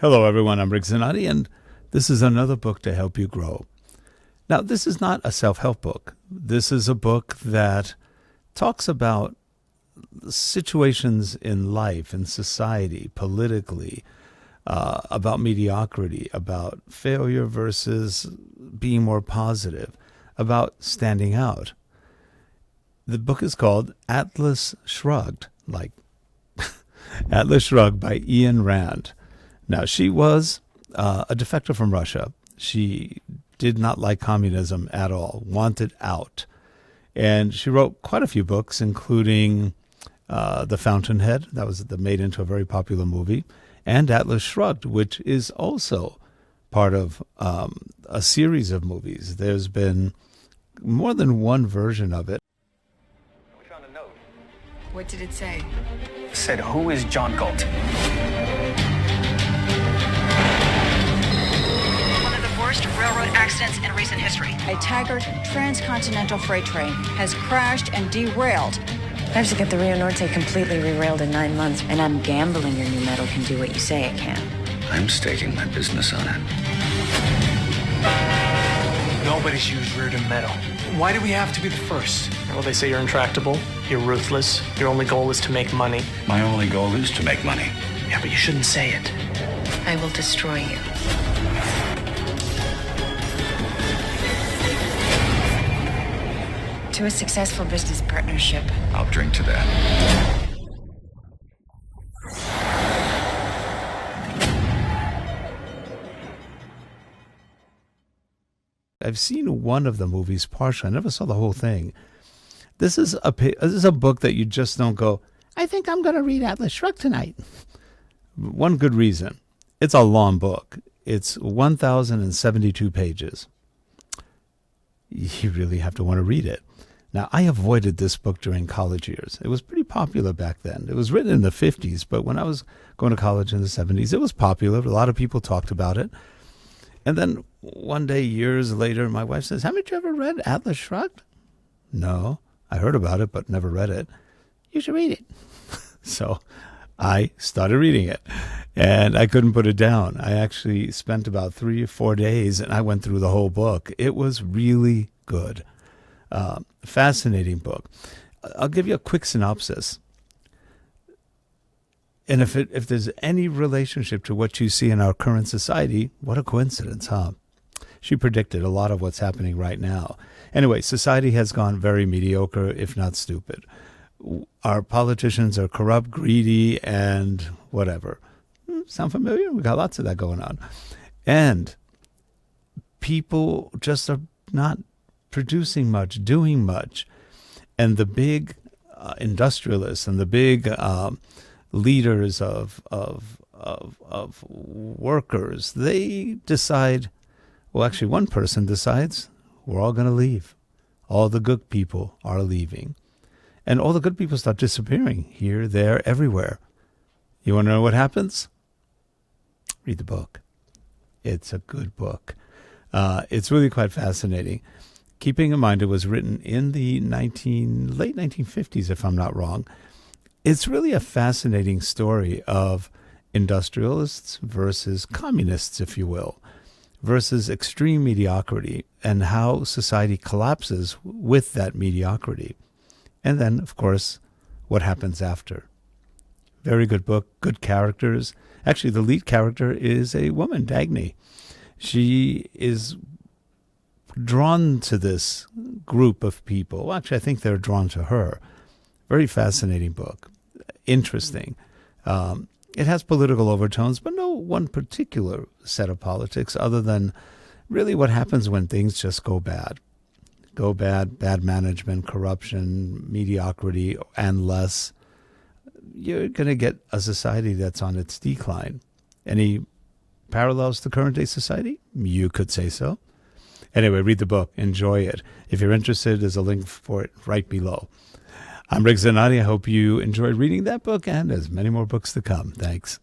Hello, everyone. I'm Rick Zanotti, and this is another book to help you grow. Now, this is not a self-help book. This is a book that talks about situations in life, in society, politically, about mediocrity, about failure versus being more positive, about standing out. The book is called Atlas Shrugged, like Atlas Shrugged by Ayn Rand. Now, she was a defector from Russia. She did not like communism at all, wanted out. And she wrote quite a few books, including The Fountainhead, that made into a very popular movie, and Atlas Shrugged, which is also part of a series of movies. There's been more than one version of it. We found a note. What did it say? It said, "Who is John Galt?" One of the worst railroad accidents in recent history. A Taggart transcontinental freight train has crashed and derailed. I have to get the Rio Norte completely re-railed in 9 months, and I'm gambling your new metal can do what you say it can. I'm staking my business on it. Nobody's used Reardon metal. Why do we have to be the first? Well, they say you're intractable, you're ruthless, your only goal is to make money. My only goal is to make money. Yeah, but you shouldn't say it. I will destroy you. To a successful business partnership. I'll drink to that. I've seen one of the movies partially. I never saw the whole thing. This is a book that you just don't go, I think I'm going to read Atlas Shrugged tonight. One good reason. It's a long book. It's 1,072 pages. You really have to want to read it. Now, I avoided this book during college years. It was pretty popular back then. It was written in the 50s, but when I was going to college in the 70s, it was popular. A lot of people talked about it. And then one day, years later, my wife says, haven't you ever read Atlas Shrugged? No, I heard about it, but never read it. You should read it. So I started reading it, and I couldn't put it down. I actually spent about 3 or 4 days, and I went through the whole book. It was really good. Fascinating book. I'll give you a quick synopsis. And if there's any relationship to what you see in our current society, what a coincidence, huh? She predicted a lot of what's happening right now. Anyway, society has gone very mediocre, if not stupid. Our politicians are corrupt, greedy, and whatever. Sound familiar? We got lots of that going on. And people just are not producing much, doing much. And the big industrialists and the big leaders of workers, they decide, well, actually one person decides, we're all going to leave. All the good people are leaving. And all the good people start disappearing here, there, everywhere. You want to know what happens? Read the book. It's a good book. It's really quite fascinating. Keeping in mind it was written in the late 1950s, if I'm not wrong. It's really a fascinating story of industrialists versus communists, if you will, versus extreme mediocrity and how society collapses with that mediocrity. And then, of course, what happens after. Very good book, good characters. Actually, the lead character is a woman, Dagny. She is drawn to this group of people. Well, actually, I think they're drawn to her. Very fascinating book. Interesting. It has political overtones, but no one particular set of politics other than really what happens when things just go bad. Go bad, bad management, corruption, mediocrity, and less. You're going to get a society that's on its decline. Any parallels to current day society? You could say so. Anyway, read the book. Enjoy it. If you're interested, there's a link for it right below. I'm Rick Zanotti. I hope you enjoyed reading that book, and there's many more books to come. Thanks.